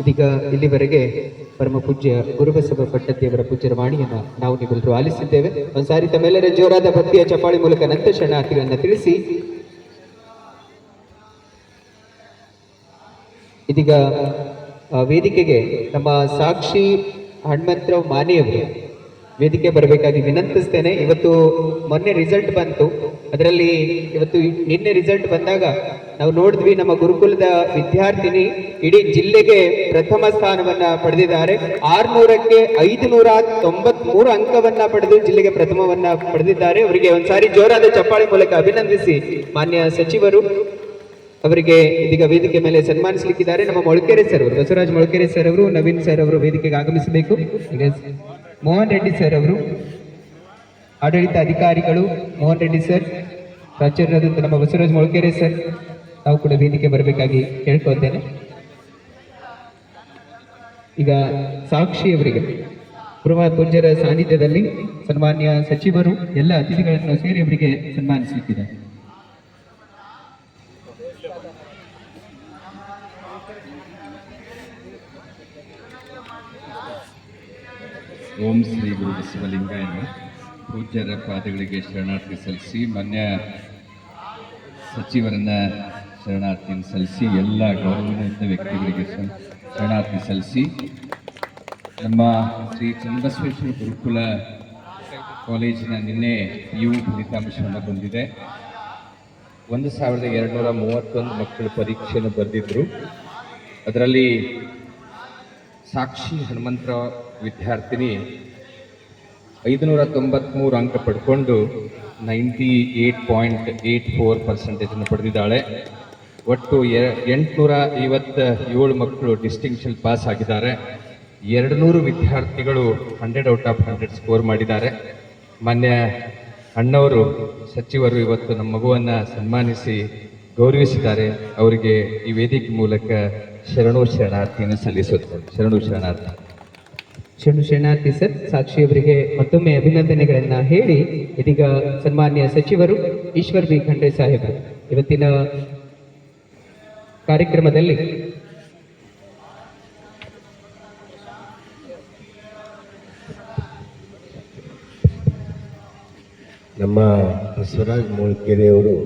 ಇದೀಗ ಇಲ್ಲಿವರೆಗೆ ಪರಮ ಪೂಜ್ಯ ಗುರುಬಸವ ಪಟ್ಟತಿಯವರ ಪೂಜ್ಯರ ವಾಣಿಯನ್ನು ನಾವು ನೀವೆಲ್ಲರೂ ಆಲಿಸಿದ್ದೇವೆ. ಒಂದ್ಸಾರಿ ತಮ್ಮೆಲ್ಲರ ಜೋರಾದ ಭಕ್ತಿಯ ಚಪ್ಪಾಳಿ ಮೂಲಕ ನಂತ ಶರಣಾರ್ಥಿಗಳನ್ನು ತಿಳಿಸಿ ಇದೀಗ ವೇದಿಕೆಗೆ ನಮ್ಮ ಸಾಕ್ಷಿ ಹನುಮಂತರಾವ್ ಮಾನೆಯವರು ವೇದಿಕೆ ಬರಬೇಕಾಗಿ ವಿನಂತಿಸ್ತೇನೆ. ಇವತ್ತು ಮೊನ್ನೆ ರಿಸಲ್ಟ್ ಬಂತು, ಅದರಲ್ಲಿ ಇವತ್ತು ನಿನ್ನೆ ರಿಸಲ್ಟ್ ಬಂದಾಗ ನಾವು ನೋಡಿದ್ವಿ, ನಮ್ಮ ಗುರುಕುಲದ ವಿದ್ಯಾರ್ಥಿನಿ ಇಡೀ ಜಿಲ್ಲೆಗೆ ಪ್ರಥಮ ಸ್ಥಾನವನ್ನ ಪಡೆದಿದ್ದಾರೆ. 600ಕ್ಕೆ 593 ಅಂಕವನ್ನ ಪಡೆದು ಜಿಲ್ಲೆಗೆ ಪ್ರಥಮವನ್ನ ಪಡೆದಿದ್ದಾರೆ. ಅವರಿಗೆ ಒಂದ್ಸಾರಿ ಜೋರಾದ ಚಪ್ಪಾಳಿ ಮೂಲಕ ಅಭಿನಂದಿಸಿ ಮಾನ್ಯ ಸಚಿವರು ಅವರಿಗೆ ಇದೀಗ ವೇದಿಕೆ ಮೇಲೆ ಸನ್ಮಾನಿಸಲಿಕ್ಕಿದ್ದಾರೆ. ನಮ್ಮ ಮೊಳಕೆರೆ ಸರ್ ಅವರು, ಬಸವರಾಜ್ ಮೊಳಕೆರೆ ಸರ್ ಅವರು, ನವೀನ್ ಸರ್ ಅವರು ವೇದಿಕೆಗೆ ಆಗಮಿಸಬೇಕು. ಮೋಹನ್ ರೆಡ್ಡಿ ಸರ್ ಅವರು, ಆಡಳಿತ ಅಧಿಕಾರಿಗಳು ಮೋಹನ್ ರೆಡ್ಡಿ ಸರ್, ಪ್ರಾಚಾರ್ಯರಾದಂಥ ನಮ್ಮ ಬಸವರಾಜ್ ಮೊಳಕೆರೆ ಸರ್, ನಾವು ಕೂಡ ವೇದಿಕೆ ಬರಬೇಕಾಗಿ ಕೇಳ್ಕೊಳ್ತೇನೆ. ಈಗ ಸಾಕ್ಷಿಯವರಿಗೆ ಪೂರ್ವ ಪೂಜ್ಯರ ಸಾನ್ನಿಧ್ಯದಲ್ಲಿ ಸನ್ಮಾನ್ಯ ಸಚಿವರು ಎಲ್ಲ ಅತಿಥಿಗಳನ್ನು ಸೇರಿ ಅವರಿಗೆ ಸನ್ಮಾನಿಸಲಿಕ್ಕಿದ್ದಾರೆ. ಓಂ ಶ್ರೀ ಗುರು ಬಸವಲಿಂಗಾಯ ಪೂಜ್ಯರ ಪಾದಗಳಿಗೆ ಶರಣಾರ್ಥಿ ಸಲ್ಲಿಸಿ, ಮಾನ್ಯ ಸಚಿವರನ್ನ ಶರಣಾರ್ಥಿ ಸಲ್ಲಿಸಿ, ಎಲ್ಲ ಗೌರವಾನ್ವಿತ ವ್ಯಕ್ತಿಗಳಿಗೆ ಶರಣಾರ್ಥಿ ಸಲ್ಲಿಸಿ, ನಮ್ಮ ಶ್ರೀ ಚನ್ನಬಸವೇಶ್ವರ ಗುರುಕುಲ ಕಾಲೇಜಿನ ನಿನ್ನೆ PU ಫಲಿತಾಂಶವನ್ನು ಬಂದಿದೆ. 1231 ಮಕ್ಕಳು ಪರೀಕ್ಷೆಯನ್ನು ಬರೆದಿದ್ರು. ಅದರಲ್ಲಿ ಸಾಕ್ಷಿ ಹನುಮಂತರಾವ್ ವಿದ್ಯಾರ್ಥಿನಿ 593 ಅಂಕ ಪಡ್ಕೊಂಡು 98.84% ಪಡೆದಿದ್ದಾಳೆ. ಒಟ್ಟು 857 ಮಕ್ಕಳು ಡಿಸ್ಟಿಂಕ್ಷನ್ ಪಾಸ್ ಆಗಿದ್ದಾರೆ. 200 ವಿದ್ಯಾರ್ಥಿಗಳು 100 ಔಟ್ ಆಫ್ 100 ಸ್ಕೋರ್ ಮಾಡಿದ್ದಾರೆ. ಮಾನ್ಯ ಅಣ್ಣವರು ಸಚಿವರು ಇವತ್ತು ನಮ್ಮ ಮಗುವನ್ನು ಸನ್ಮಾನಿಸಿ ಗೌರವಿಸಿದ್ದಾರೆ. ಅವರಿಗೆ ಈ ವೇದಿಕೆ ಮೂಲಕ ಶರಣಾರ್ಥಿಯನ್ನು ಸಲ್ಲಿಸುತ್ತಾರೆ. ಶರಣಾರ್ಥಿ ಸರ್. ಸಾಕ್ಷಿಯವರಿಗೆ ಮತ್ತೊಮ್ಮೆ ಅಭಿನಂದನೆಗಳನ್ನ ಹೇಳಿ ಇದೀಗ ಸನ್ಮಾನ್ಯ ಸಚಿವರು ಈಶ್ವರ್ ಬಿ ಖಂಡ್ರೆ ಸಾಹೇಬರು ಇವತ್ತಿನ ಕಾರ್ಯಕ್ರಮದಲ್ಲಿ ನಮ್ಮ ಬಸವರಾಜ್ ಮೊಳಕೆರೆಯವರು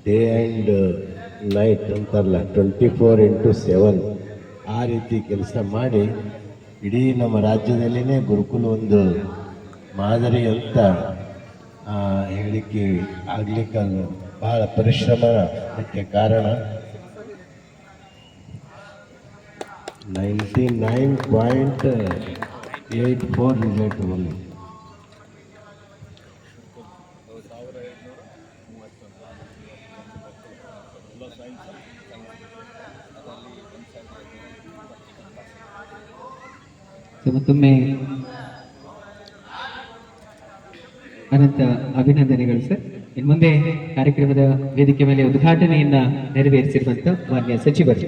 ಡೇ ಆ್ಯಂಡ್ ನೈಟ್ ಅಂತಾರಲ್ಲ, 24x7 ಆ ರೀತಿ ಕೆಲಸ ಮಾಡಿ ಇಡೀ ನಮ್ಮ ರಾಜ್ಯದಲ್ಲಿನೇ ಗುರುಕುಲ ಒಂದು ಮಾದರಿ ಅಂತ ಹೇಳಿಕೆ ಆಗ್ಲಿಕ್ಕೆ ಬಹಳ ಪರಿಶ್ರಮ ಮುಖ್ಯ ಕಾರಣ. 99.84 ರಿಸಲ್ಟ್ ಬಂದು ಮತ್ತೊಮ್ಮೆ ಅನಂತ ಅಭಿನಂದನೆಗಳು ಸರ್. ಇನ್ನು ಮುಂದೆ ಕಾರ್ಯಕ್ರಮದ ವೇದಿಕೆ ಮೇಲೆ ಉದ್ಘಾಟನೆಯನ್ನ ನೆರವೇರಿಸಿರುವಂತ ಮಾನ್ಯ ಸಚಿವರು